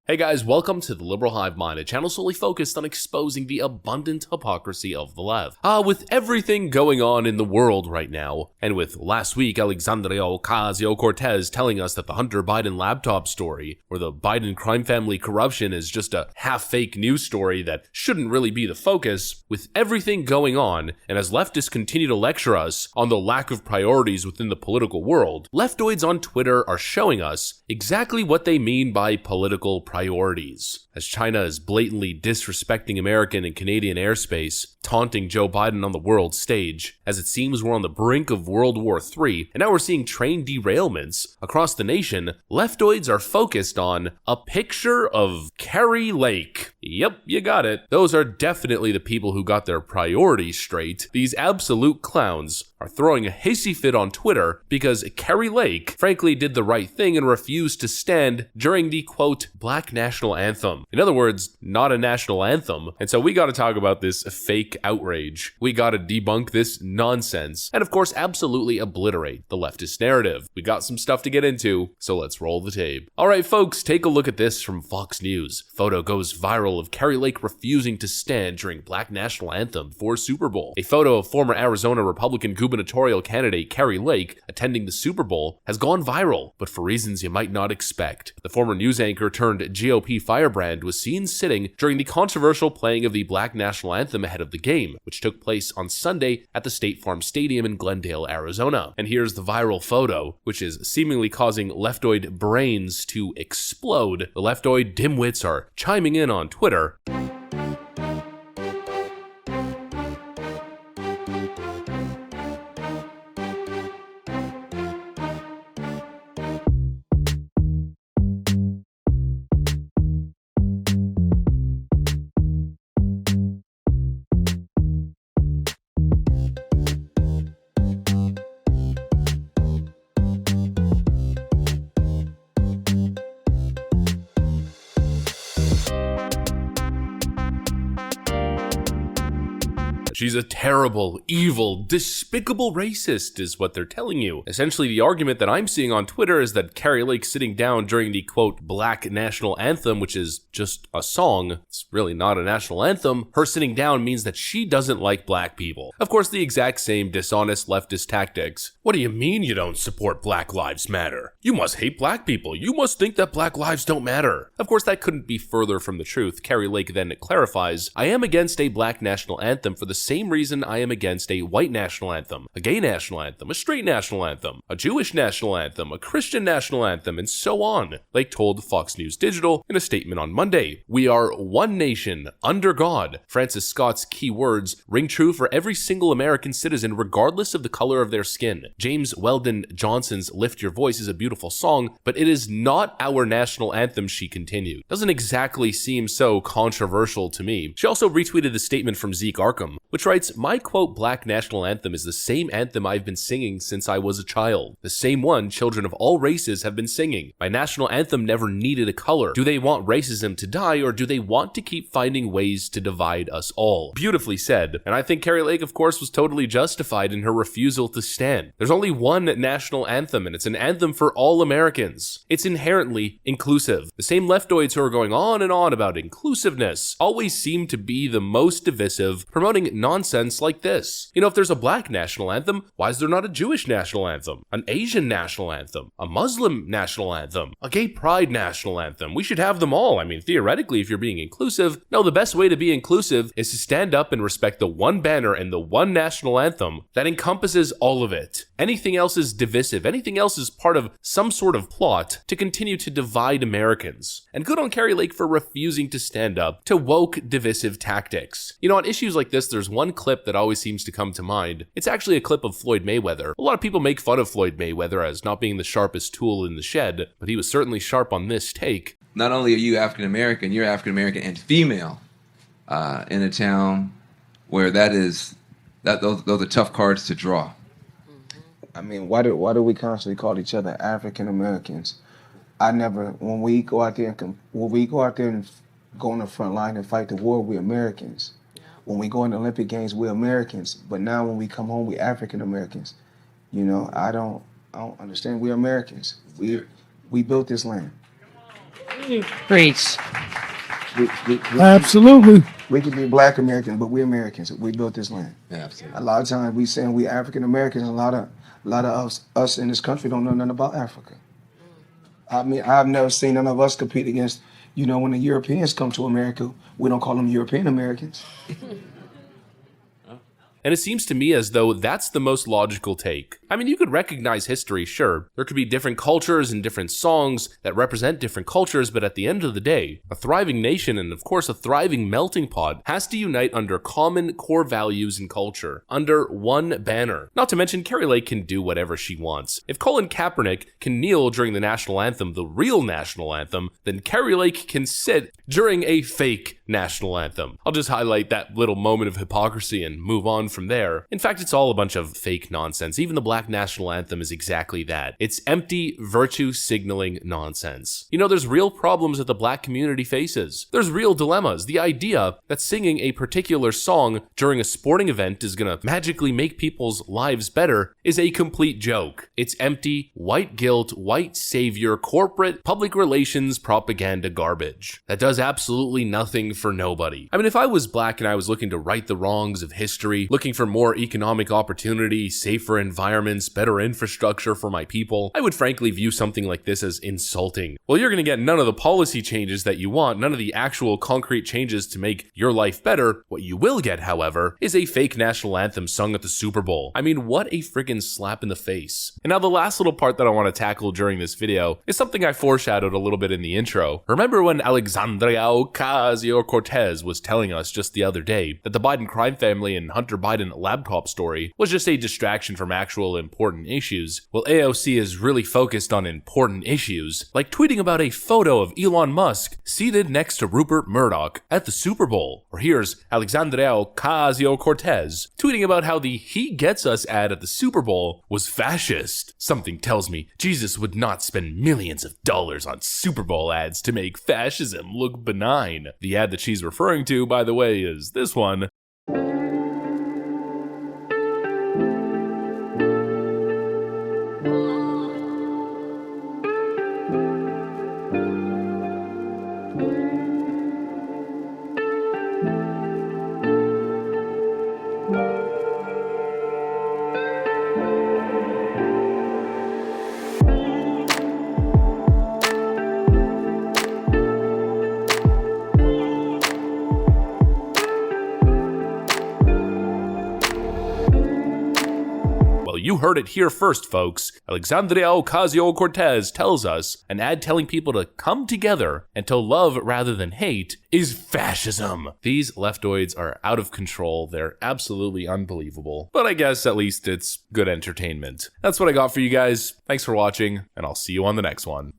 Hey guys, welcome to the Liberal Hive Mind, a channel solely focused on exposing the abundant hypocrisy of the left. With everything going on in the world right now, and with last week Alexandria Ocasio-Cortez telling us that the Hunter Biden laptop story, or the Biden crime family corruption is just a half-fake news story that shouldn't really be the focus, with everything going on, and as leftists continue to lecture us on the lack of priorities within the political world, leftoids on Twitter are showing us exactly what they mean by political priorities. As China is blatantly disrespecting American and Canadian airspace, taunting Joe Biden on the world stage, as it seems we're on the brink of World War III, and now we're seeing train derailments across the nation, leftoids are focused on a picture of Kari Lake. Yep, you got it. Those are definitely the people who got their priorities straight. These absolute clowns are throwing a hissy fit on Twitter because Kari Lake frankly did the right thing and refused to stand during the quote Black National Anthem. In other words, not a national anthem. And so we gotta talk about this fake outrage. We gotta debunk this nonsense. And of course, absolutely obliterate the leftist narrative. We got some stuff to get into, so let's roll the tape. Alright folks, take a look at this from Fox News. Photo goes viral of Kari Lake refusing to stand during Black National Anthem for Super Bowl. A photo of former Arizona Republican gubernatorial candidate Kari Lake attending the Super Bowl has gone viral, but for reasons you might not expect. The former news anchor turned GOP firebrand was seen sitting during the controversial playing of the Black National Anthem ahead of the game, which took place on Sunday at the State Farm Stadium in Glendale, Arizona. And here's the viral photo, which is seemingly causing leftoid brains to explode. The leftoid dimwits are chiming in on Twitter. She's a terrible, evil, despicable racist is what they're telling you. Essentially, the argument that I'm seeing on Twitter is that Kari Lake sitting down during the quote Black National Anthem, which is just a song, it's really not a national anthem, her sitting down means that she doesn't like black people. Of course, the exact same dishonest leftist tactics. What do you mean you don't support Black Lives Matter? You must hate black people. You must think that black lives don't matter. Of course, that couldn't be further from the truth. Kari Lake then clarifies, I am against a black national anthem for the same reason I am against a white national anthem, a gay national anthem, a straight national anthem, a Jewish national anthem, a Christian national anthem, and so on, Lake told Fox News Digital in a statement on Monday. We are one nation, under God. Francis Scott's key words ring true for every single American citizen regardless of the color of their skin. James Weldon Johnson's Lift Your Voice is a beautiful song, but it is not our national anthem, she continued. Doesn't exactly seem so controversial to me. She also retweeted the statement from Zeke Arkham, which writes, my quote Black National Anthem is the same anthem I've been singing since I was a child. The same one children of all races have been singing. My national anthem never needed a color. Do they want racism to die, or do they want to keep finding ways to divide us all? Beautifully said. And I think Kari Lake, of course, was totally justified in her refusal to stand. There's only one national anthem, and it's an anthem for all Americans. It's inherently inclusive. The same leftoids who are going on and on about inclusiveness always seem to be the most divisive, promoting nonsense like this. You know, if there's a black national anthem, why is there not a Jewish national anthem, an Asian national anthem, a Muslim national anthem, a gay pride national anthem? We should have them all. I mean, theoretically, if you're being inclusive. No, the best way to be inclusive is to stand up and respect the one banner and the one national anthem that encompasses all of it. Anything else is divisive. Anything else is part of some sort of plot to continue to divide Americans. And good on Kari Lake for refusing to stand up to woke divisive tactics. You know, on issues like this, there's one clip that always seems to come to mind. It's actually a clip of Floyd Mayweather. A lot of people make fun of Floyd Mayweather as not being the sharpest tool in the shed, but he was certainly sharp on this take. Not only are you African American, you're African American and female in a town where those are tough cards to draw. I mean, why do we constantly call each other African Americans? When we go out there and go on the front line and fight the war, we're Americans. When we go in the Olympic Games, we're Americans. But now when we come home, we're African Americans. You know, I don't understand. We're Americans. We built this land. Preach. Absolutely. We could be black Americans, but we're Americans. We built this land. Yeah, absolutely. A lot of times we saying we African Americans, and a lot of us in this country don't know nothing about Africa. I mean, I've never seen none of us compete against, when the Europeans come to America, we don't call them European Americans. And it seems to me as though that's the most logical take. I mean, you could recognize history, sure. There could be different cultures and different songs that represent different cultures, but at the end of the day, a thriving nation and of course a thriving melting pot has to unite under common core values and culture, under one banner. Not to mention, Kari Lake can do whatever she wants. If Colin Kaepernick can kneel during the national anthem, the real national anthem, then Kari Lake can sit during a fake national anthem. I'll just highlight that little moment of hypocrisy and move on from there. In fact, it's all a bunch of fake nonsense. Even the Black National Anthem is exactly that. It's empty virtue signaling nonsense. There's real problems that the black community faces. There's real dilemmas. The idea that singing a particular song during a sporting event is gonna magically make people's lives better is a complete joke. It's empty, white guilt, white savior, corporate, public relations, propaganda garbage. That does absolutely nothing for nobody. I mean, if I was black and I was looking to right the wrongs of history, looking for more economic opportunity, safer environments, better infrastructure for my people, I would frankly view something like this as insulting. Well, you're gonna get none of the policy changes that you want, none of the actual concrete changes to make your life better. What you will get, however, is a fake national anthem sung at the Super Bowl. I mean, what a friggin' slap in the face. And now the last little part that I want to tackle during this video is something I foreshadowed a little bit in the intro. Remember when Alexandria Ocasio-Cortez was telling us just the other day that the Biden crime family and Hunter Biden laptop story was just a distraction from actual important issues? Well, AOC is really focused on important issues, like tweeting about a photo of Elon Musk seated next to Rupert Murdoch at the Super Bowl. Or here's Alexandria Ocasio-Cortez tweeting about how the "He Gets Us" ad at the Super Bowl was fascist. Something tells me Jesus would not spend millions of dollars on Super Bowl ads to make fascism look benign. The ad that she's referring to, by the way, is this one. You heard it here first, folks. Alexandria Ocasio-Cortez tells us an ad telling people to come together and to love rather than hate is fascism. These leftoids are out of control. They're absolutely unbelievable. But I guess at least it's good entertainment. That's what I got for you guys. Thanks for watching, and I'll see you on the next one.